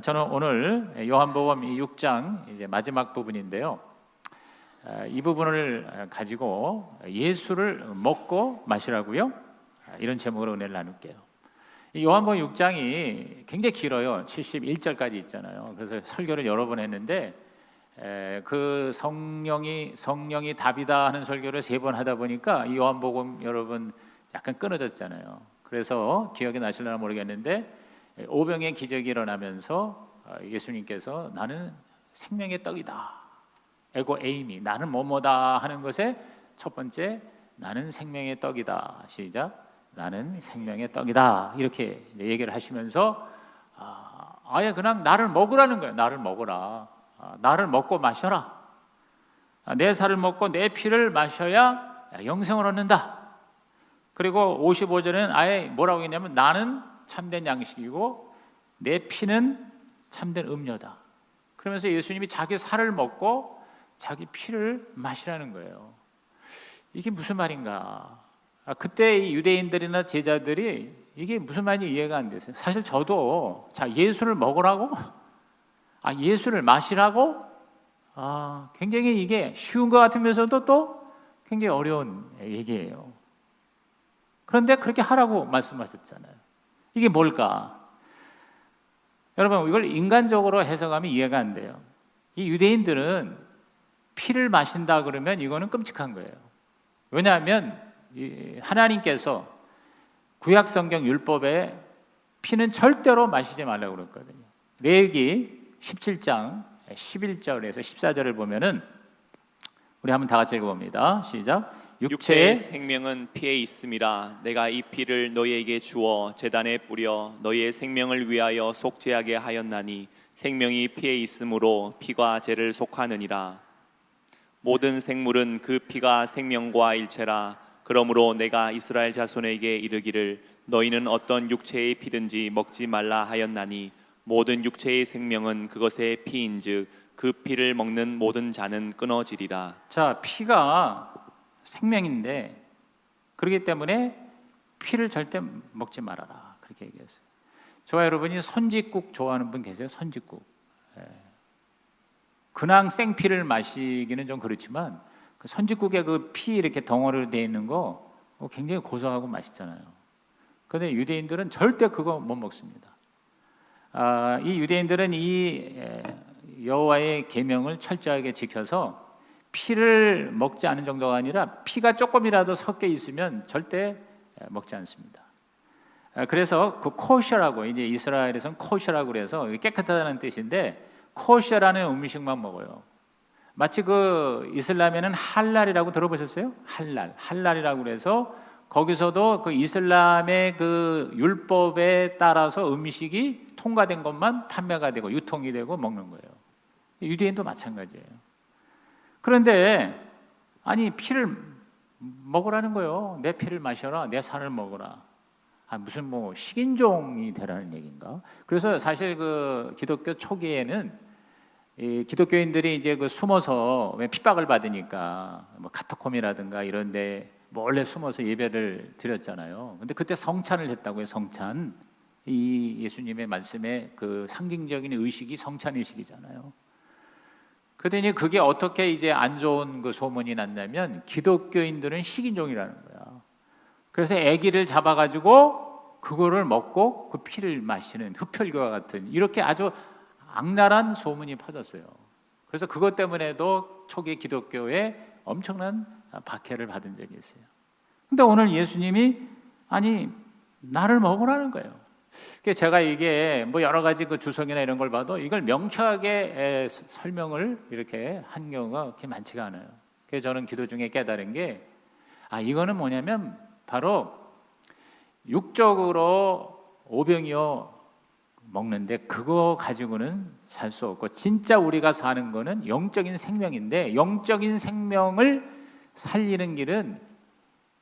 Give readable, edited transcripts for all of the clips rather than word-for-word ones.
저는 오늘 요한복음 6장 이제 마지막 부분인데요. 이 부분을 가지고 예수를 먹고 마시라고요. 이런 제목으로 은혜를 나눌게요. 이 요한복음 6장이 굉장히 길어요. 71절까지 있잖아요. 그래서 설교를 여러 번 했는데 그 성령이 답이다 하는 설교를 3번 하다 보니까 이 요한복음 여러분 약간 끊어졌잖아요. 그래서 기억이 나실려나 모르겠는데 오병의 기적이 일어나면서 예수님께서 나는 생명의 떡이다, 에고 에이미, 나는 뭐뭐다 하는 것에 첫 번째 나는 생명의 떡이다. 시작. 나는 생명의 떡이다. 이렇게 얘기를 하시면서 아예 그냥 나를 먹으라는 거예요. 나를 먹어라. 나를 먹고 마셔라. 내 살을 먹고 내 피를 마셔야 영생을 얻는다. 그리고 55절에는 아예 뭐라고 했냐면 나는 참된 양식이고 내 피는 참된 음료다. 그러면서 예수님이 자기 살을 먹고 자기 피를 마시라는 거예요. 이게 무슨 말인가? 그때 이 유대인들이나 제자들이 이게 무슨 말인지 이해가 안 됐어요. 사실 저도 예수를 먹으라고? 예수를 마시라고? 굉장히 이게 쉬운 것 같으면서도 또 굉장히 어려운 얘기예요. 그런데 그렇게 하라고 말씀하셨잖아요. 이게 뭘까? 여러분, 이걸 인간적으로 해석하면 이해가 안 돼요. 이 유대인들은 피를 마신다 그러면 이거는 끔찍한 거예요. 왜냐하면 하나님께서 구약 성경 율법에 피는 절대로 마시지 말라고 그랬거든요. 레위기 17장 11절에서 14절을 보면은 우리 한번 다 같이 읽어봅니다. 시작. 육체의 생명은 피에 있음이라 내가 이 피를 너희에게 주어 제단에 뿌려 너희의 생명을 위하여 속죄하게 하였나니 생명이 피에 있으므로 피가 죄를 속하느니라. 모든 생물은 그 피가 생명과 일체라. 그러므로 내가 이스라엘 자손에게 이르기를 너희는 어떤 육체의 피든지 먹지 말라 하였나니 모든 육체의 생명은 그것의 피인즉 그 피를 먹는 모든 자는 끊어지리라. 자, 피가 생명인데 그렇기 때문에 피를 절대 먹지 말아라, 그렇게 얘기했어요. 저와 여러분이 선짓국 좋아하는 분 계세요? 선짓국. 그냥 생피를 마시기는 좀 그렇지만 그 선짓국에 그 피 이렇게 덩어리로 되어 있는 거 굉장히 고소하고 맛있잖아요. 그런데 유대인들은 절대 그거 못 먹습니다. 이 유대인들은 이 여호와의 계명을 철저하게 지켜서 피를 먹지 않은 정도가 아니라 피가 조금이라도 섞여 있으면 절대 먹지 않습니다. 그래서 그 코셔라고, 이제 이스라엘에서는 코셔라고 그래서 깨끗하다는 뜻인데 코셔라는 음식만 먹어요. 마치 그 이슬람에는 할랄이라고 들어보셨어요? 할랄이라고 그래서 거기서도 그 이슬람의 그 율법에 따라서 음식이 통과된 것만 판매가 되고 유통이 되고 먹는 거예요. 유대인도 마찬가지예요. 그런데 피를 먹으라는 거예요. 내 피를 마셔라, 내 살을 먹어라. 무슨 식인종이 되라는 얘기인가? 그래서 사실 그 기독교 초기에는 이 기독교인들이 이제 그 숨어서 핍박을 받으니까 카타콤이라든가 이런데 몰래 숨어서 예배를 드렸잖아요. 근데 그때 성찬을 했다고요. 성찬. 이 예수님의 말씀의 그 상징적인 의식이 성찬 의식이잖아요. 그랬더니 그게 어떻게 이제 안 좋은 그 소문이 났냐면 기독교인들은 식인종이라는 거야. 그래서 아기를 잡아가지고 그거를 먹고 그 피를 마시는 흡혈귀와 같은 이렇게 아주 악랄한 소문이 퍼졌어요. 그래서 그것 때문에도 초기 기독교에 엄청난 박해를 받은 적이 있어요. 근데 오늘 예수님이 나를 먹으라는 거예요. 제가 이게 여러 가지 그 주석이나 이런 걸 봐도 이걸 명쾌하게 설명을 이렇게 한 경우가 그렇게 많지가 않아요. 그래서 저는 기도 중에 깨달은 게 이거는 뭐냐면 바로 육적으로 오병이어 먹는데 그거 가지고는 살 수 없고 진짜 우리가 사는 거는 영적인 생명인데 영적인 생명을 살리는 길은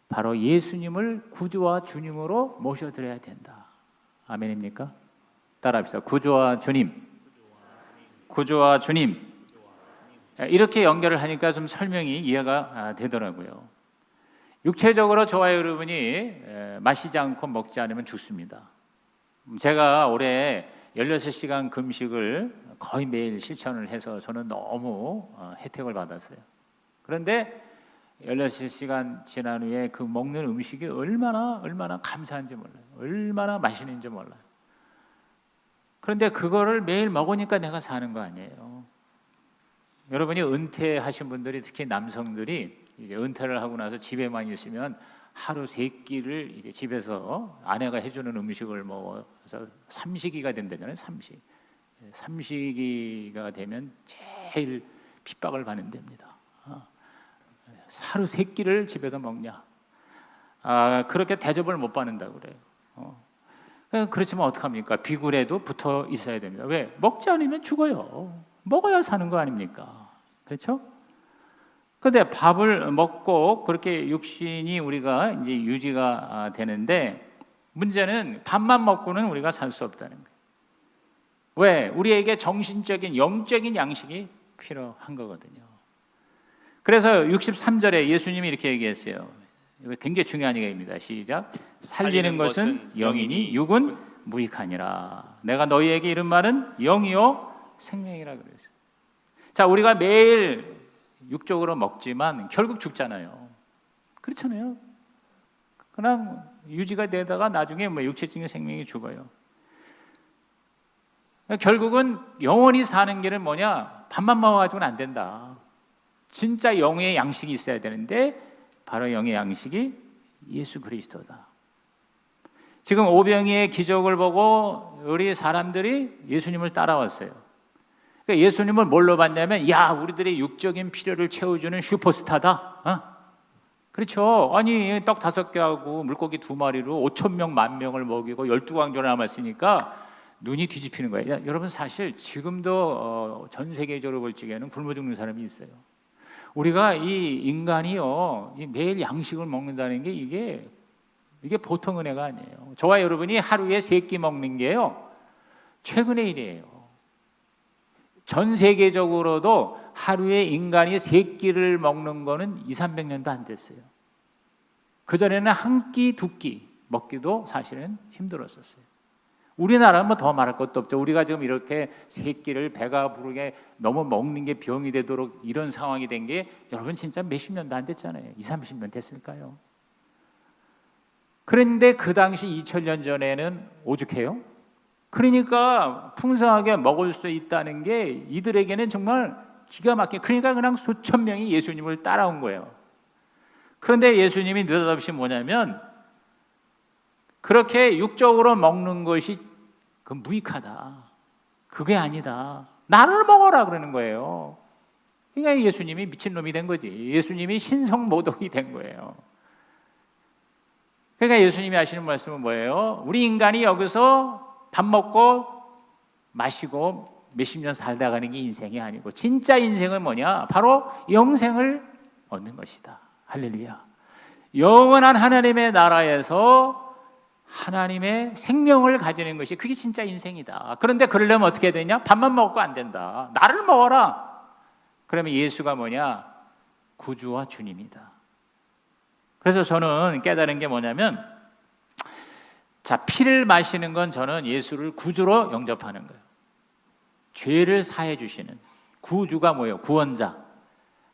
바로 예수님을 구주와 주님으로 모셔드려야 된다. 아멘입니까? 따라합시다. 구주와 주님. 구주와 주님. 이렇게 연결을 하니까 좀 설명이 이해가 되더라고요. 육체적으로 저와 여러분이 마시지 않고 먹지 않으면 죽습니다. 제가 올해 16시간 금식을 거의 매일 실천을 해서 저는 너무 혜택을 받았어요. 그런데 16시간 지난 후에 그 먹는 음식이 얼마나 감사한지 몰라요. 얼마나 맛있는지 몰라요. 그런데 그거를 매일 먹으니까 내가 사는 거 아니에요. 여러분이 은퇴하신 분들이, 특히 남성들이 이제 은퇴를 하고 나서 집에만 있으면 하루 3끼를 이제 집에서 아내가 해주는 음식을 먹어서 삼식이가 된다잖아요. 삼식이가 되면 제일 핍박을 받는 데입니다. 하루 3끼를 집에서 먹냐? 그렇게 대접을 못 받는다고 그래요. 그렇지만 어떡합니까? 비굴에도 붙어 있어야 됩니다. 왜? 먹지 않으면 죽어요. 먹어야 사는 거 아닙니까? 그렇죠? 그런데 밥을 먹고 그렇게 육신이 우리가 이제 유지가 되는데, 문제는 밥만 먹고는 우리가 살 수 없다는 거예요. 왜? 우리에게 정신적인, 영적인 양식이 필요한 거거든요. 그래서 63절에 예수님이 이렇게 얘기했어요. 이거 굉장히 중요한 얘기입니다. 시작. 살리는 것은 영이니 육은 무익하니라. 내가 너희에게 이른 말은 영이요 생명이라 그랬어요. 자, 우리가 매일 육적으로 먹지만 결국 죽잖아요. 그렇잖아요. 그냥 유지가 되다가 나중에 육체적인 생명이 죽어요. 결국은 영원히 사는 길은 뭐냐? 밥만 먹어가지고는 안 된다. 진짜 영의 양식이 있어야 되는데, 바로 영의 양식이 예수 그리스도다. 지금 오병이의 기적을 보고 우리 사람들이 예수님을 따라왔어요. 그러니까 예수님을 뭘로 봤냐면, 야, 우리들의 육적인 필요를 채워주는 슈퍼스타다. 그렇죠. 아니, 떡 5개하고 물고기 2마리로 5,000명, 10,000명을 먹이고 12광조를 남았으니까 눈이 뒤집히는 거예요. 여러분, 사실 지금도 전 세계적으로 볼 적에는 굶어 죽는 사람이 있어요. 우리가 이 인간이요, 이 매일 양식을 먹는다는 게 이게 보통 은혜가 아니에요. 저와 여러분이 하루에 3끼 먹는 게요, 최근의 일이에요. 전 세계적으로도 하루에 인간이 3끼를 먹는 거는 200~300년도 안 됐어요. 그전에는 1끼, 2끼 먹기도 사실은 힘들었었어요. 우리나라는 뭐 더 말할 것도 없죠. 우리가 지금 이렇게 3끼를 배가 부르게 너무 먹는 게 병이 되도록 이런 상황이 된 게, 여러분 진짜 몇십 년도 안 됐잖아요. 20~30년 됐을까요? 그런데 그 당시 2000년 전에는 오죽해요? 그러니까 풍성하게 먹을 수 있다는 게 이들에게는 정말 기가 막혀. 그러니까 그냥 수천 명이 예수님을 따라온 거예요. 그런데 예수님이 느닷없이 뭐냐면, 그렇게 육적으로 먹는 것이 그 무익하다, 그게 아니다, 나를 먹어라 그러는 거예요. 그러니까 예수님이 미친놈이 된 거지. 예수님이 신성모독이 된 거예요. 그러니까 예수님이 하시는 말씀은 뭐예요? 우리 인간이 여기서 밥 먹고 마시고 몇십 년 살다 가는 게 인생이 아니고, 진짜 인생은 뭐냐? 바로 영생을 얻는 것이다. 할렐루야. 영원한 하나님의 나라에서 하나님의 생명을 가지는 것이, 그게 진짜 인생이다. 그런데 그러려면 어떻게 되냐? 밥만 먹고 안 된다. 나를 먹어라. 그러면 예수가 뭐냐? 구주와 주님이다. 그래서 저는 깨달은 게 뭐냐면, 자, 피를 마시는 건 저는 예수를 구주로 영접하는 거예요. 죄를 사해 주시는 구주가 뭐예요? 구원자.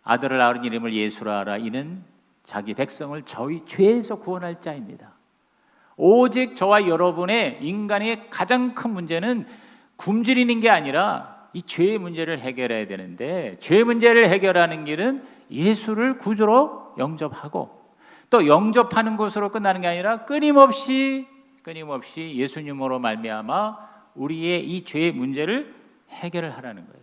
아들을 낳은 이름을 예수라 하라. 이는 자기 백성을 저희 죄에서 구원할 자입니다. 오직 저와 여러분의 인간의 가장 큰 문제는 굶주리는 게 아니라 이 죄의 문제를 해결해야 되는데, 죄 문제를 해결하는 길은 예수를 구주로 영접하고, 또 영접하는 것으로 끝나는 게 아니라 끊임없이 예수님으로 말미암아 우리의 이 죄의 문제를 해결을 하라는 거예요.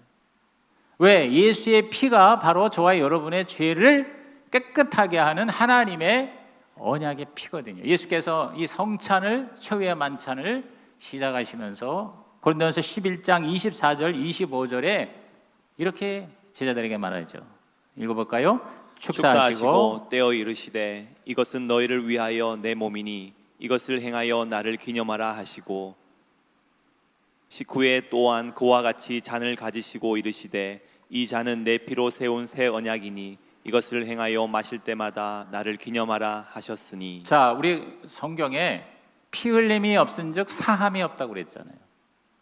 왜? 예수의 피가 바로 저와 여러분의 죄를 깨끗하게 하는 하나님의 언약의 피거든요. 예수께서 이 성찬을, 최후의 만찬을 시작하시면서 고린도전서 11장 24절 25절에 이렇게 제자들에게 말하죠. 읽어볼까요? 축사하시고 떼어 이르시되 이것은 너희를 위하여 내 몸이니 이것을 행하여 나를 기념하라 하시고, 식후에 또한 그와 같이 잔을 가지시고 이르시되 이 잔은 내 피로 세운 새 언약이니 이것을 행하여 마실 때마다 나를 기념하라 하셨으니. 자, 우리 성경에 피 흘림이 없은즉 사함이 없다고 그랬잖아요.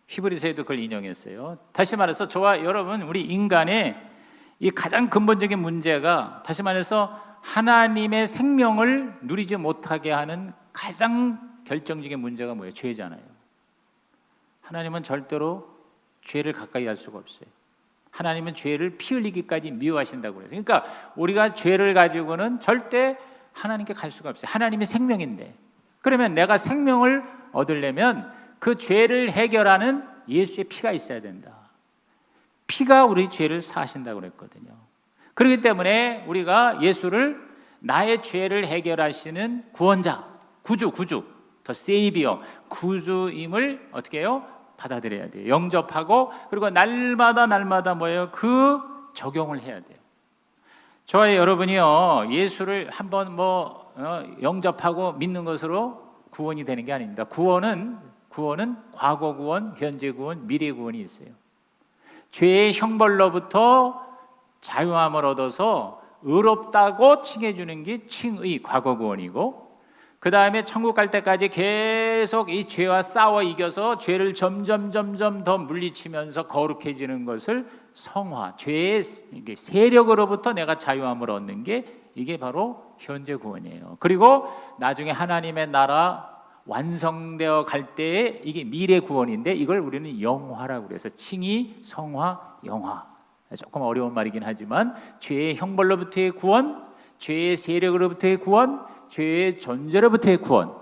히브리서에도 그걸 인용했어요. 다시 말해서 저와 여러분, 우리 인간의 이 가장 근본적인 문제가, 다시 말해서 하나님의 생명을 누리지 못하게 하는 가장 결정적인 문제가 뭐예요? 죄잖아요. 하나님은 절대로 죄를 가까이 할 수가 없어요. 하나님은 죄를 피 흘리기까지 미워하신다고 그래요. 그러니까 우리가 죄를 가지고는 절대 하나님께 갈 수가 없어요. 하나님이 생명인데, 그러면 내가 생명을 얻으려면 그 죄를 해결하는 예수의 피가 있어야 된다. 피가 우리 죄를 사하신다고 그랬거든요. 그렇기 때문에 우리가 예수를 나의 죄를 해결하시는 구원자, 구주, 더 세이비어, 구주임을 어떻게 해요? 받아들여야 돼요. 영접하고, 그리고 날마다 뭐예요? 그 적용을 해야 돼요. 저와 여러분이요, 예수를 한번 영접하고 믿는 것으로 구원이 되는 게 아닙니다. 구원은 과거 구원, 현재 구원, 미래 구원이 있어요. 죄의 형벌로부터 자유함을 얻어서 의롭다고 칭해주는 게 칭의, 과거 구원이고, 그 다음에 천국 갈 때까지 계속 이 죄와 싸워 이겨서 죄를 점점 더 물리치면서 거룩해지는 것을 성화, 죄의 세력으로부터 내가 자유함을 얻는 게, 이게 바로 현재 구원이에요. 그리고 나중에 하나님의 나라 완성되어 갈 때에 이게 미래 구원인데, 이걸 우리는 영화라고 그래서 칭의, 성화, 영화. 조금 어려운 말이긴 하지만 죄의 형벌로부터의 구원, 죄의 세력으로부터의 구원, 죄의 존재로부터의 구원.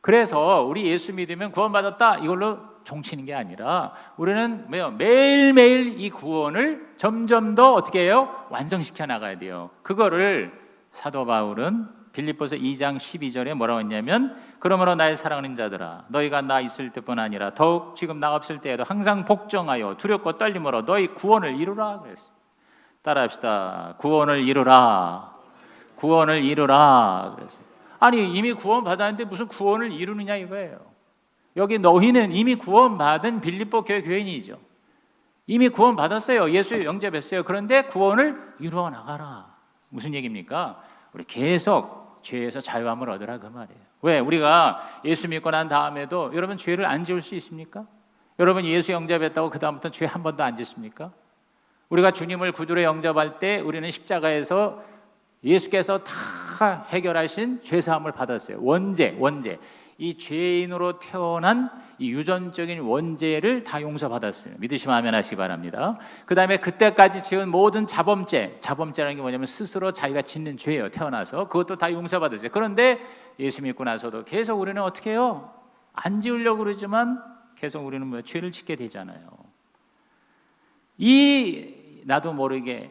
그래서 우리 예수 믿으면 구원받았다 이걸로 종치는 게 아니라, 우리는 매일매일 이 구원을 점점 더 어떻게 해요? 완성시켜 나가야 돼요. 그거를 사도 바울은 빌립보서 2장 12절에 뭐라고 했냐면, 그러므로 나의 사랑하는 자들아, 너희가 나 있을 때뿐 아니라 더욱 지금 나 없을 때에도 항상 복종하여 두렵고 떨림으로 너희 구원을 이루라 그랬어요. 따라합시다. 구원을 이루라. 구원을 이루라 그랬어요. 아니, 이미 구원 받았는데 무슨 구원을 이루느냐 이거예요. 여기 너희는 이미 구원 받은 빌립보 교회 교인이죠. 이미 구원 받았어요. 예수 영접했어요. 그런데 구원을 이루어 나가라. 무슨 얘기입니까? 우리 계속 죄에서 자유함을 얻으라 그 말이에요. 왜? 우리가 예수 믿고 난 다음에도 여러분 죄를 안 지을 수 있습니까? 여러분 예수 영접했다고 그 다음부터 죄 한 번도 안 짓습니까? 우리가 주님을 구주로 영접할 때 우리는 십자가에서 예수께서 다 해결하신 죄사함을 받았어요. 원죄. 이 죄인으로 태어난 이 유전적인 원죄를 다 용서받았어요. 믿으시면 아멘 하시기 바랍니다. 그 다음에 그때까지 지은 모든 자범죄라는 게 뭐냐면 스스로 자기가 짓는 죄예요. 태어나서 그것도 다 용서받았어요. 그런데 예수 믿고 나서도 계속 우리는 어떻게 해요? 안 지으려고 그러지만 계속 우리는 죄를 짓게 되잖아요. 이 나도 모르게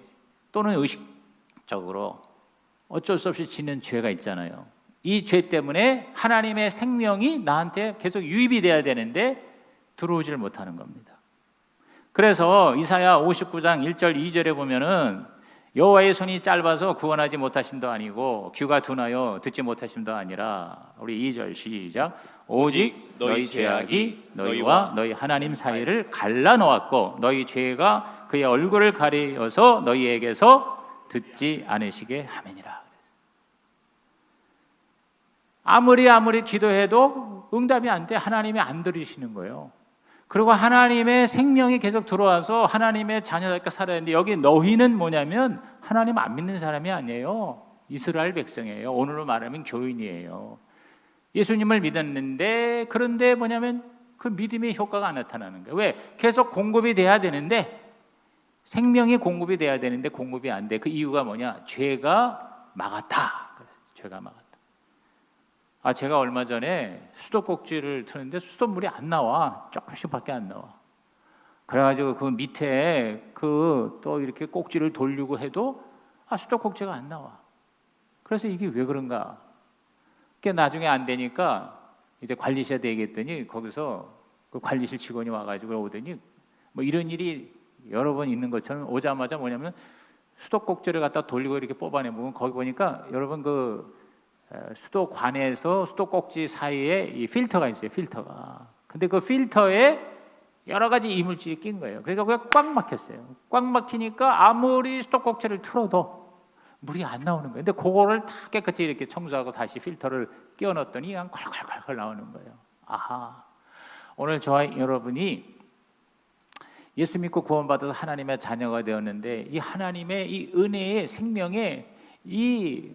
또는 의식적으로 어쩔 수 없이 짓는 죄가 있잖아요. 이 죄 때문에 하나님의 생명이 나한테 계속 유입이 돼야 되는데 들어오질 못하는 겁니다. 그래서 이사야 59장 1절 2절에 보면은 여호와의 손이 짧아서 구원하지 못하심도 아니고 귀가 둔하여 듣지 못하심도 아니라, 우리 2절 시작. 오직 너희 죄악이 너희와 너희 하나님 사이를 갈라놓았고 너희 죄가 그의 얼굴을 가리어서 너희에게서 듣지 않으시게 하매니라. 아무리 기도해도 응답이 안 돼. 하나님이 안 들으시는 거예요. 그리고 하나님의 생명이 계속 들어와서 하나님의 자녀답게 살아야 되는데, 여기 너희는 뭐냐면 하나님 안 믿는 사람이 아니에요. 이스라엘 백성이에요. 오늘로 말하면 교인이에요. 예수님을 믿었는데, 그런데 뭐냐면 그 믿음의 효과가 안 나타나는 거예요. 왜? 계속 공급이 돼야 되는데, 생명이 공급이 돼야 되는데 공급이 안 돼. 그 이유가 뭐냐? 죄가 막았다. 죄가 막았다. 제가 얼마 전에 수도꼭지를 트는데 수돗물이 안 나와. 조금씩밖에 안 나와. 그래가지고 그 밑에 또 이렇게 꼭지를 돌리고 해도 수도꼭지가 안 나와. 그래서 이게 왜 그런가? 그게 나중에 안 되니까 이제 관리실에 얘기했더니 거기서 그 관리실 직원이 와가지고 오더니 뭐 이런 일이 여러 번 있는 것처럼, 오자마자 뭐냐면 수도꼭지를 갖다 돌리고 이렇게 뽑아내보면 거기 보니까 여러분 그 수도관에서 수도꼭지 사이에 이 필터가 있어요. 필터가. 근데 그 필터에 여러 가지 이물질이 낀 거예요. 그러니까 그게 꽉 막혔어요. 꽉 막히니까 아무리 수도꼭지를 틀어도 물이 안 나오는 거예요. 근데 그거를 다 깨끗이 이렇게 청소하고 다시 필터를 끼워 넣었더니 그냥 콸콸콸콸 나오는 거예요. 아하. 오늘 저와 여러분이 예수 믿고 구원받아서 하나님의 자녀가 되었는데 이 하나님의 이 은혜의 생명의 이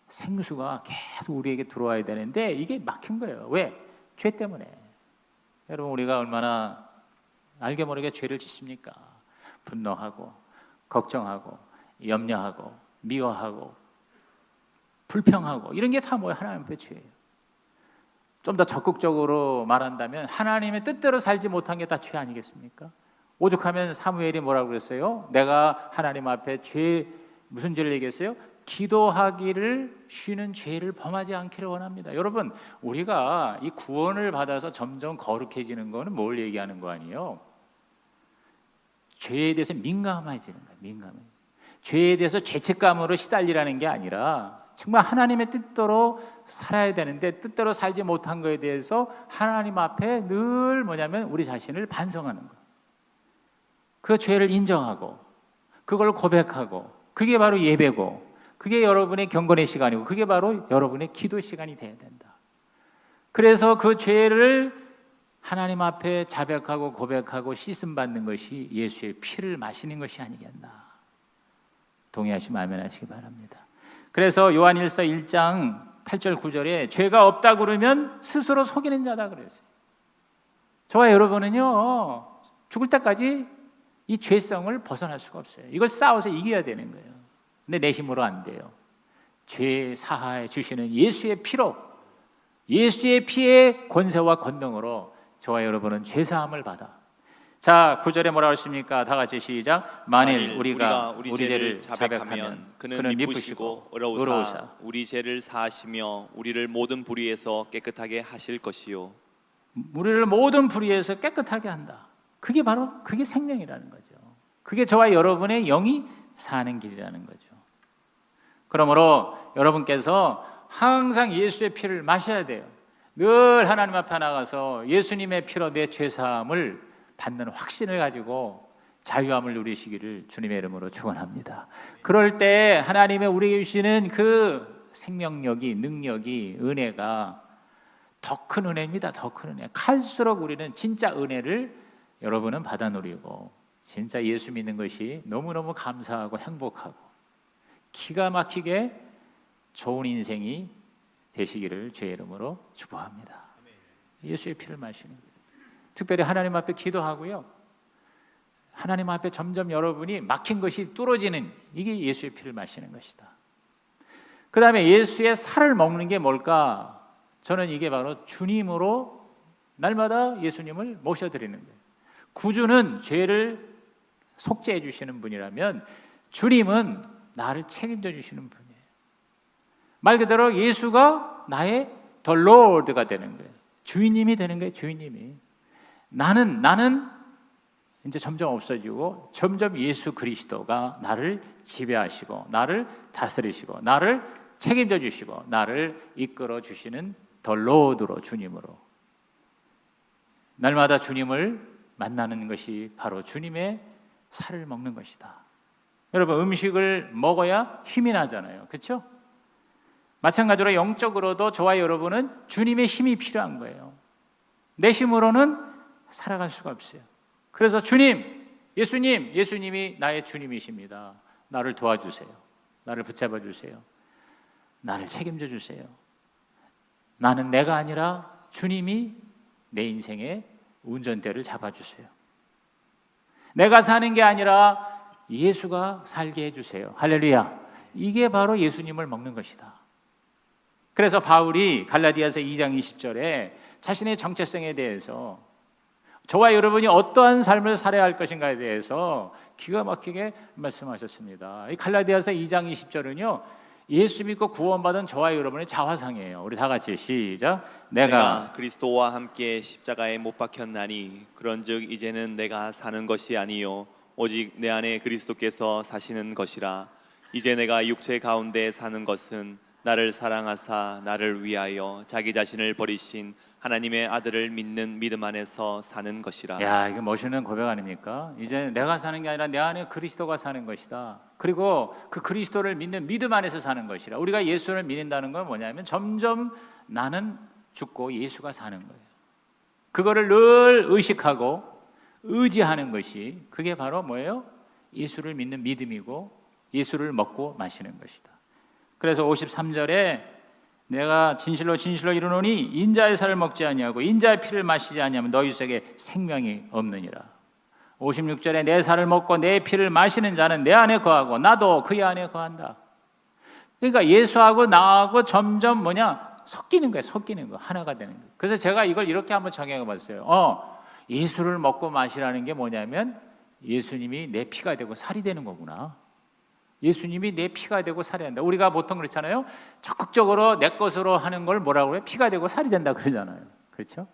생수가 계속 우리에게 들어와야 되는데 이게 막힌 거예요. 왜? 죄 때문에. 여러분, 우리가 얼마나 알게 모르게 죄를 짓습니까? 분노하고 걱정하고 염려하고 미워하고 불평하고 이런 게 다 뭐예요? 하나님 앞에 죄예요. 좀 더 적극적으로 말한다면 하나님의 뜻대로 살지 못한 게 다 죄 아니겠습니까? 오죽하면 사무엘이 뭐라고 그랬어요? 내가 하나님 앞에 무슨 죄를 얘기했어요? 기도하기를 쉬는 죄를 범하지 않기를 원합니다. 여러분, 우리가 이 구원을 받아서 점점 거룩해지는 거는 뭘 얘기하는 거 아니에요? 죄에 대해서 민감해지는 거예요. 민감해. 죄에 대해서 죄책감으로 시달리라는 게 아니라 정말 하나님의 뜻대로 살아야 되는데 뜻대로 살지 못한 거에 대해서 하나님 앞에 늘 뭐냐면 우리 자신을 반성하는 거예요. 그 죄를 인정하고 그걸 고백하고 그게 바로 예배고 그게 여러분의 경건의 시간이고 그게 바로 여러분의 기도 시간이 돼야 된다. 그래서 그 죄를 하나님 앞에 자백하고 고백하고 씻음 받는 것이 예수의 피를 마시는 것이 아니겠나. 동의하시면 아멘 하시기 바랍니다. 그래서 요한일서 1장 8절 9절에 죄가 없다 그러면 스스로 속이는 자다 그랬어요. 저와 여러분은요 죽을 때까지 이 죄성을 벗어날 수가 없어요. 이걸 싸워서 이겨야 되는 거예요. 근데 내 힘으로 안 돼요. 죄 사하해 주시는 예수의 피로, 예수의 피의 권세와 권능으로 저와 여러분은 죄 사함을 받아. 자, 9절에 뭐라고 했습니까? 다 같이 시작. 만일 우리가 우리 죄를 자백하면 그는 미쁘시고 의로우사 우리 죄를 사하시며 우리를 모든 불의에서 깨끗하게 하실 것이요. 우리를 모든 불의에서 깨끗하게 한다. 그게 생명이라는 거죠. 그게 저와 여러분의 영이 사는 길이라는 거죠. 그러므로 여러분께서 항상 예수의 피를 마셔야 돼요. 늘 하나님 앞에 나가서 예수님의 피로 내 죄사함을 받는 확신을 가지고 자유함을 누리시기를 주님의 이름으로 축원합니다. 그럴 때 하나님의 우리에게 주시는 그 생명력이, 능력이, 은혜가 더 큰 은혜입니다. 더 큰 은혜. 갈수록 우리는 진짜 은혜를 여러분은 받아 누리고 진짜 예수 믿는 것이 너무너무 감사하고 행복하고 기가 막히게 좋은 인생이 되시기를 주의 이름으로 축복합니다. 예수의 피를 마시는 거예요. 특별히 하나님 앞에 기도하고요. 하나님 앞에 점점 여러분이 막힌 것이 뚫어지는 이게 예수의 피를 마시는 것이다. 그 다음에 예수의 살을 먹는 게 뭘까? 저는 이게 바로 주님으로 날마다 예수님을 모셔드리는 거예요. 구주는 죄를 속죄해 주시는 분이라면 주님은 나를 책임져 주시는 분이에요. 말 그대로 예수가 나의 The Lord가 되는 거예요. 주인님이 되는 거예요. 주인님이. 나는 이제 점점 없어지고 점점 예수 그리스도가 나를 지배하시고 나를 다스리시고 나를 책임져 주시고 나를 이끌어 주시는 The Lord로 주님으로 날마다 주님을 만나는 것이 바로 주님의 살을 먹는 것이다. 여러분, 음식을 먹어야 힘이 나잖아요. 그렇죠? 마찬가지로 영적으로도 저와 여러분은 주님의 힘이 필요한 거예요. 내 힘으로는 살아갈 수가 없어요. 그래서 예수님이 나의 주님이십니다. 나를 도와주세요. 나를 붙잡아 주세요. 나를 책임져 주세요. 나는 내가 아니라 주님이 내 인생의 운전대를 잡아주세요. 내가 사는 게 아니라 예수가 살게 해주세요. 할렐루야. 이게 바로 예수님을 먹는 것이다. 그래서 바울이 갈라디아서 2장 20절에 자신의 정체성에 대해서 저와 여러분이 어떠한 삶을 살아야 할 것인가에 대해서 기가 막히게 말씀하셨습니다. 이 갈라디아서 2장 20절은요 예수 믿고 구원받은 저와 여러분의 자화상이에요. 우리 다 같이 시작. 내가 그리스도와 함께 십자가에 못 박혔나니 그런즉 이제는 내가 사는 것이 아니요 오직 내 안에 그리스도께서 사시는 것이라. 이제 내가 육체 가운데 사는 것은 나를 사랑하사 나를 위하여 자기 자신을 버리신 하나님의 아들을 믿는 믿음 안에서 사는 것이라. 야, 이게 멋있는 고백 아닙니까? 이제 내가 사는 게 아니라 내 안에 그리스도가 사는 것이다. 그리고 그 그리스도를 믿는 믿음 안에서 사는 것이라. 우리가 예수를 믿는다는 건 뭐냐면 점점 나는 죽고 예수가 사는 거예요. 그거를 늘 의식하고 의지하는 것이 그게 바로 뭐예요? 예수를 믿는 믿음이고 예수를 먹고 마시는 것이다. 그래서 53절에 내가 진실로 진실로 이르노니 인자의 살을 먹지 아니하고 인자의 피를 마시지 아니하면 너희 속에 생명이 없느니라. 56절에 내 살을 먹고 내 피를 마시는 자는 내 안에 거하고 나도 그의 안에 거한다. 그러니까 예수하고 나하고 점점 섞이는 거예요. 섞이는 거, 하나가 되는 거예요. 그래서 제가 이걸 이렇게 한번 정해 봤어요. 예수를 먹고 마시라는 게 뭐냐면 예수님이 내 피가 되고 살이 되는 거구나. 예수님이 내 피가 되고 살이 된다. 우리가 보통 그렇잖아요. 적극적으로 내 것으로 하는 걸 뭐라고 그래요? 피가 되고 살이 된다 그러잖아요. 그렇죠?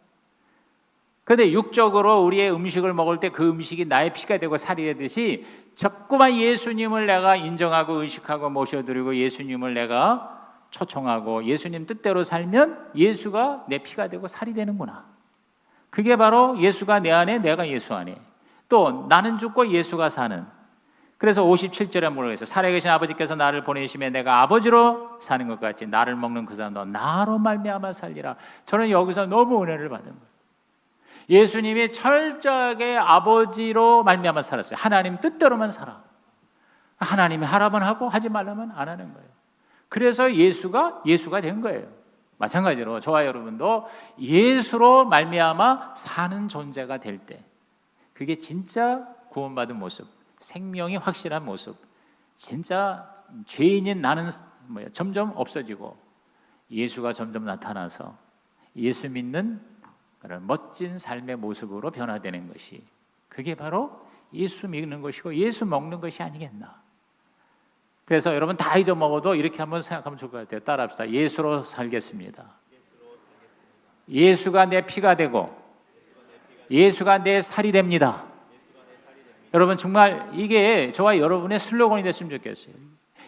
그런데 육적으로 우리의 음식을 먹을 때 그 음식이 나의 피가 되고 살이 되듯이 자꾸만 예수님을 내가 인정하고 의식하고 모셔드리고 예수님을 내가 초청하고 예수님 뜻대로 살면 예수가 내 피가 되고 살이 되는구나. 그게 바로 예수가 내 안에 내가 예수 안에 또 나는 죽고 예수가 사는. 그래서 57절에 뭐라고 했어요? 살아계신 아버지께서 나를 보내심에 내가 아버지로 사는 것 같이 나를 먹는 그 사람도 나로 말미암아 살리라. 저는 여기서 너무 은혜를 받은 거예요. 예수님이 철저하게 아버지로 말미암아 살았어요. 하나님 뜻대로만 살아. 하나님이 하라면 하고 하지 말라면 안 하는 거예요. 그래서 예수가 된 거예요. 마찬가지로 저와 여러분도 예수로 말미암아 사는 존재가 될 때 그게 진짜 구원받은 모습, 생명이 확실한 모습, 진짜 죄인인 나는 점점 없어지고 예수가 점점 나타나서 예수 믿는 그런 멋진 삶의 모습으로 변화되는 것이 그게 바로 예수 믿는 것이고 예수 먹는 것이 아니겠나. 그래서 여러분 다 잊어먹어도 이렇게 한번 생각하면 좋을 것 같아요. 따라합시다. 예수로 살겠습니다. 예수가 내 피가 되고 예수가 내 살이 됩니다. 여러분 정말 이게 저와 여러분의 슬로건이 됐으면 좋겠어요.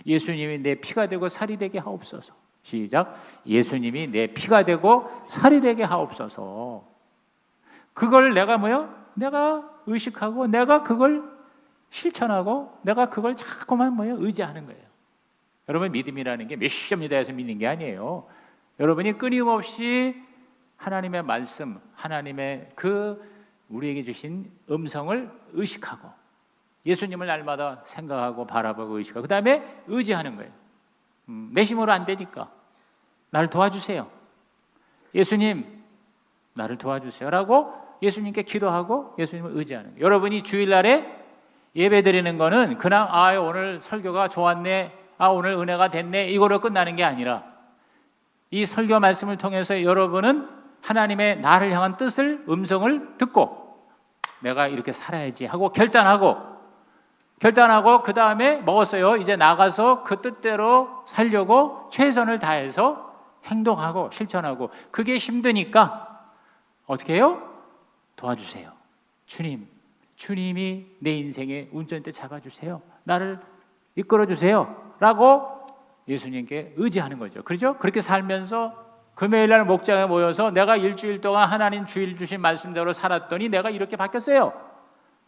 예수님이 내 피가 되고 살이 되게 하옵소서. 시작. 예수님이 내 피가 되고 살이 되게 하옵소서. 그걸 내가 내가 의식하고 내가 그걸 실천하고 내가 그걸 자꾸만 의지하는 거예요. 여러분 믿음이라는 게 몇 시점이다 해서 믿는 게 아니에요. 여러분이 끊임없이 하나님의 말씀, 하나님의 우리에게 주신 음성을 의식하고 예수님을 날마다 생각하고 바라보고 의식하고 그 다음에 의지하는 거예요. 내 힘으로 안 되니까 나를 도와주세요. 예수님 나를 도와주세요 라고 예수님께 기도하고 예수님을 의지하는 거예요. 여러분이 주일날에 예배 드리는 거는 그냥 오늘 설교가 좋았네, 오늘 은혜가 됐네 이거로 끝나는 게 아니라 이 설교 말씀을 통해서 여러분은 하나님의 나를 향한 뜻을 음성을 듣고 내가 이렇게 살아야지 하고 결단하고 그 다음에 먹었어요. 이제 나가서 그 뜻대로 살려고 최선을 다해서 행동하고 실천하고 그게 힘드니까 어떻게 해요? 도와주세요. 주님이 내 인생의 운전대 잡아주세요. 나를 이끌어주세요 라고 예수님께 의지하는 거죠. 그렇죠? 그렇게 살면서 금요일날 목장에 모여서 내가 일주일 동안 하나님 주일 주신 말씀대로 살았더니 내가 이렇게 바뀌었어요.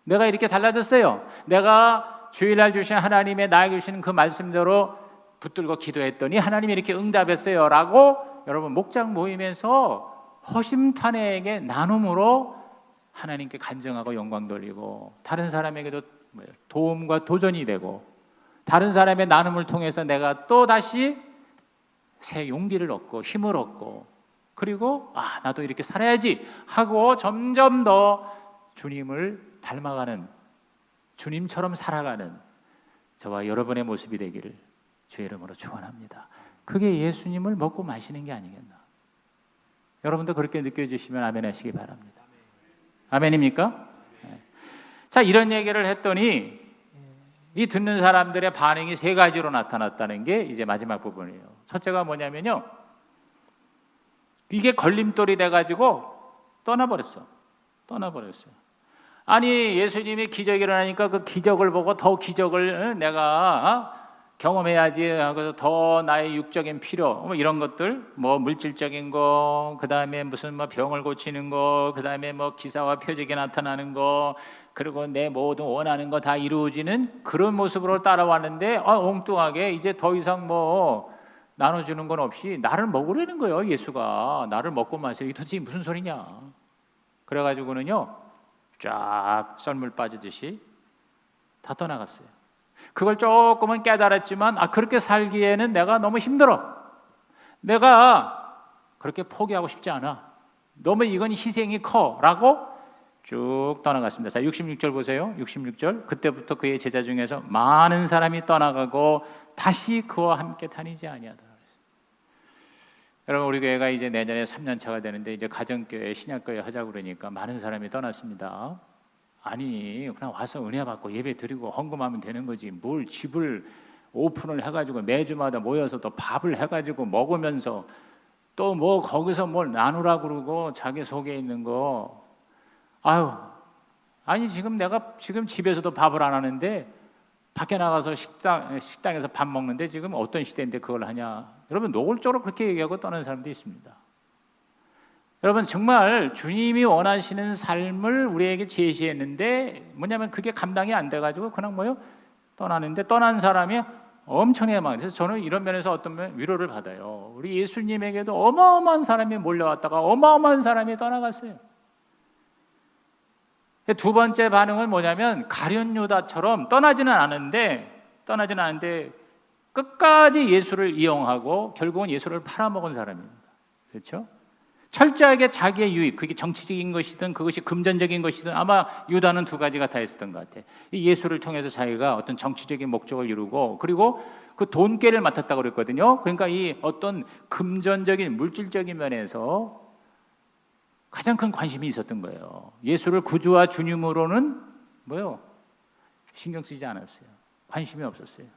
내가 이렇게 달라졌어요. 내가 주일날 주신 하나님의 나에게 주신 그 말씀대로 붙들고 기도했더니 하나님이 이렇게 응답했어요 라고 여러분 목장 모임에서 허심탄회하게 나눔으로 하나님께 간증하고 영광 돌리고 다른 사람에게도 도움과 도전이 되고 다른 사람의 나눔을 통해서 내가 또 다시 새 용기를 얻고 힘을 얻고 그리고 나도 이렇게 살아야지 하고 점점 더 주님을 닮아가는 주님처럼 살아가는 저와 여러분의 모습이 되기를 주의 이름으로 축원합니다. 그게 예수님을 먹고 마시는 게 아니겠나. 여러분도 그렇게 느껴지시면 아멘 하시기 바랍니다. 아멘입니까? 자, 이런 얘기를 했더니 이 듣는 사람들의 반응이 세 가지로 나타났다는 게 이제 마지막 부분이에요. 첫째가 뭐냐면요, 이게 걸림돌이 돼가지고 떠나버렸어요. 아니 예수님이 기적이 일어나니까 그 기적을 보고 더 기적을 내가 경험해야지 하고서 더 나의 육적인 필요 이런 것들 물질적인 거 그다음에 무슨 병을 고치는 거 그다음에 기사와 표적이 나타나는 거 그리고 내 모든 원하는 거 다 이루어지는 그런 모습으로 따라왔는데 엉뚱하게 이제 더 이상 나눠주는 건 없이 나를 먹으려는 거예요. 예수가 나를 먹고 마시고 이게 도대체 무슨 소리냐. 그래가지고는요 쫙 썰물 빠지듯이 다 떠나갔어요. 그걸 조금은 깨달았지만 그렇게 살기에는 내가 너무 힘들어. 내가 그렇게 포기하고 싶지 않아. 너무 이건 희생이 커 라고 쭉 떠나갔습니다. 자, 66절 보세요. 66절. 그때부터 그의 제자 중에서 많은 사람이 떠나가고 다시 그와 함께 다니지 아니하더라. 여러분, 우리 교회가 이제 내년에 3년 차가 되는데 이제 가정교회, 신약교회 하자고 그러니까 많은 사람이 떠났습니다. 아니, 그냥 와서 은혜 받고 예배 드리고 헌금하면 되는 거지. 뭘 집을 오픈을 해가지고 매주마다 모여서 또 밥을 해가지고 먹으면서 또 뭐 거기서 뭘 나누라 그러고 자기 속에 있는 거. 아니 지금 내가 지금 집에서도 밥을 안 하는데 밖에 나가서 식당에서 밥 먹는데 지금 어떤 시대인데 그걸 하냐. 여러분, 노골적으로 그렇게 얘기하고 떠나는 사람도 있습니다. 여러분, 정말 주님이 원하시는 삶을 우리에게 제시했는데 뭐냐면 그게 감당이 안 돼가지고 그냥 떠나는데, 떠난 사람이 엄청나게 많아요. 그래서 저는 이런 면에서 어떤 면 위로를 받아요. 우리 예수님에게도 어마어마한 사람이 몰려왔다가 어마어마한 사람이 떠나갔어요. 두 번째 반응은 뭐냐면 가룟 유다처럼 떠나지는 않은데 끝까지 예수를 이용하고 결국은 예수를 팔아먹은 사람입니다. 그렇죠? 철저하게 자기의 유익, 그게 정치적인 것이든 그것이 금전적인 것이든 아마 유다는 두 가지가 다 있었던 것 같아요. 이 예수를 통해서 자기가 어떤 정치적인 목적을 이루고 그리고 그 돈꾀를 맡았다고 그랬거든요. 그러니까 이 어떤 금전적인 물질적인 면에서 가장 큰 관심이 있었던 거예요. 예수를 구주와 주님으로는 신경 쓰지 않았어요. 관심이 없었어요.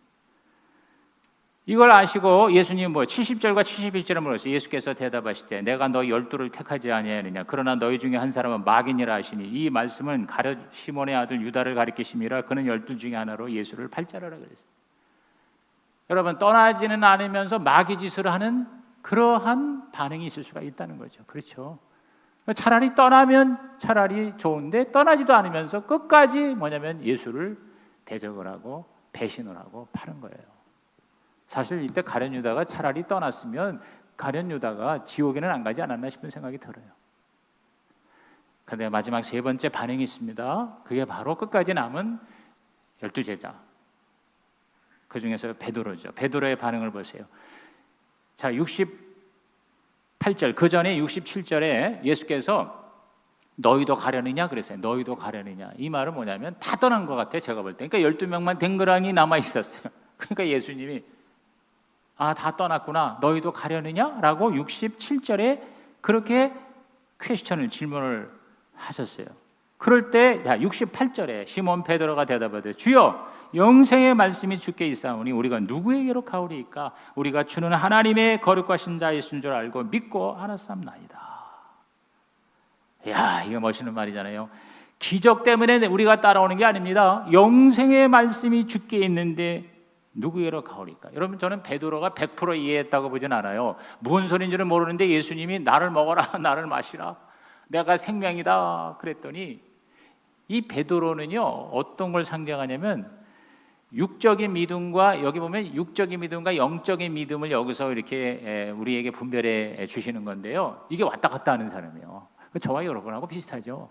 이걸 아시고 예수님은 70절과 71절에 물었어요. 예수께서 대답하시되 내가 너 12를 택하지 아니하느냐. 그러나 너희 중에 한 사람은 마귀니라 하시니 이 말씀은 가룟 시몬의 아들 유다를 가리키심이라. 그는 12 중에 하나로 예수를 팔자르라 그랬어요. 여러분, 떠나지는 않으면서 마귀 짓을 하는 그러한 반응이 있을 수가 있다는 거죠. 그렇죠? 차라리 떠나면 차라리 좋은데 떠나지도 않으면서 끝까지 예수를 대적을 하고 배신을 하고 파는 거예요. 사실 이때 가룟 유다가 차라리 떠났으면 가룟 유다가 지옥에는 안 가지 않았나 싶은 생각이 들어요. 그런데 마지막 세 번째 반응이 있습니다. 그게 바로 끝까지 남은 12제자. 그 중에서 베드로죠. 베드로의 반응을 보세요. 자, 68절, 그 전에 67절에 예수께서 너희도 가려느냐 그랬어요. 너희도 가려느냐. 이 말은 뭐냐면 다 떠난 것 같아요. 제가 볼 때. 그러니까 12명만 댕그랑이 남아 있었어요. 그러니까 예수님이 다 떠났구나. 너희도 가려느냐? 라고 67절에 그렇게 질문을 하셨어요. 그럴 때 68절에 시몬 베드로가 대답하되 주여 영생의 말씀이 주께 있사오니 우리가 누구에게로 가오리이까? 우리가 주는 하나님의 거룩하신 자이신 줄 알고 믿고 알았사옵나이다. 이거 멋있는 말이잖아요. 기적 때문에 우리가 따라오는 게 아닙니다. 영생의 말씀이 주께 있는데 누구에게로 가오리까? 여러분, 저는 베드로가 100% 이해했다고 보진 않아요. 무슨 소리인지는 모르는데 예수님이 나를 먹어라, 나를 마시라, 내가 생명이다 그랬더니 이 베드로는요 어떤 걸 상징하냐면 육적인 믿음과, 여기 보면 육적인 믿음과 영적인 믿음을 여기서 이렇게 우리에게 분별해 주시는 건데요. 이게 왔다 갔다 하는 사람이에요. 저와 여러분하고 비슷하죠.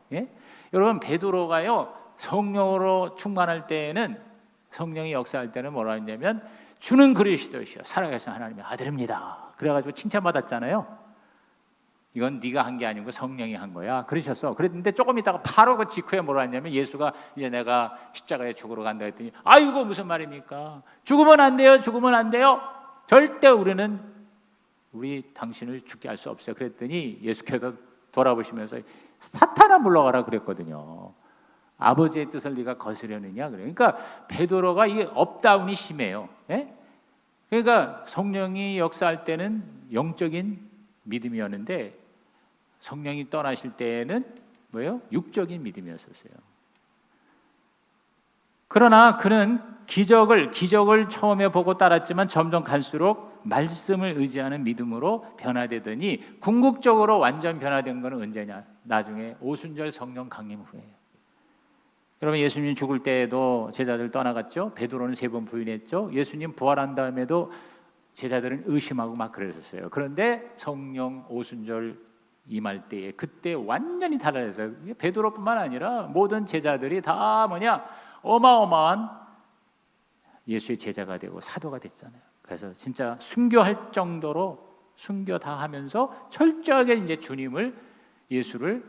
여러분, 베드로가요 성령으로 충만할 때에는, 성령이 역사할 때는 뭐라 했냐면 주는 그리스도시요 살아계신 하나님의 아들입니다. 그래가지고 칭찬받았잖아요. 이건 네가 한 게 아니고 성령이 한 거야 그러셨어. 그랬는데 조금 있다가 바로 그 직후에 뭐라 했냐면 예수가 이제 내가 십자가에 죽으러 간다 했더니 아이고 무슨 말입니까? 죽으면 안 돼요. 죽으면 안 돼요. 절대 우리 당신을 죽게 할 수 없어요. 그랬더니 예수께서 돌아보시면서 사탄아 물러가라 그랬거든요. 아버지의 뜻을 네가 거스려느냐 그래요. 그러니까 베드로가 이게 업다운이 심해요. 그러니까 성령이 역사할 때는 영적인 믿음이었는데 성령이 떠나실 때에는 육적인 믿음이었었어요. 그러나 그는 기적을 처음에 보고 따랐지만 점점 갈수록 말씀을 의지하는 믿음으로 변화되더니 궁극적으로 완전 변화된 것은 언제냐? 나중에 오순절 성령 강림 후에요. 여러분, 예수님 죽을 때에도 제자들 떠나갔죠. 베드로는 3번 부인했죠. 예수님 부활한 다음에도 제자들은 의심하고 막 그랬었어요. 그런데 성령 오순절 임할 때에 그때 완전히 달라졌어요. 베드로뿐만 아니라 모든 제자들이 다 어마어마한 예수의 제자가 되고 사도가 됐잖아요. 그래서 진짜 순교할 정도로 순교 다 하면서 철저하게 이제 주님을, 예수를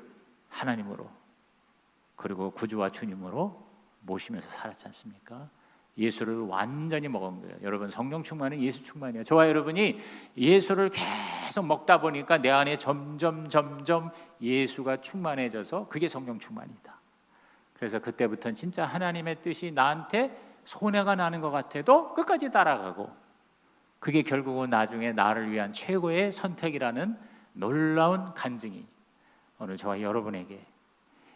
하나님으로 그리고 구주와 주님으로 모시면서 살았지 않습니까? 예수를 완전히 먹은 거예요. 여러분, 성령 충만은 예수 충만이에요. 저와 여러분이 예수를 계속 먹다 보니까 내 안에 점점 예수가 충만해져서 그게 성령 충만이다. 그래서 그때부터는 진짜 하나님의 뜻이 나한테 손해가 나는 것 같아도 끝까지 따라가고, 그게 결국은 나중에 나를 위한 최고의 선택이라는 놀라운 간증이 오늘 저와 여러분에게,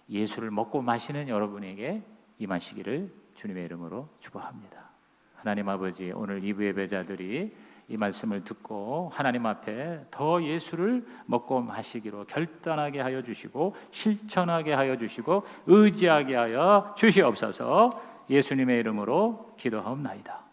예수를 먹고 마시는 여러분에게 임하시기를 주님의 이름으로 축복합니다. 하나님 아버지, 오늘 2부 예배자들이 이 말씀을 듣고 하나님 앞에 더 예수를 먹고 마시기로 결단하게 하여 주시고 실천하게 하여 주시고 의지하게 하여 주시옵소서. 예수님의 이름으로 기도하옵나이다.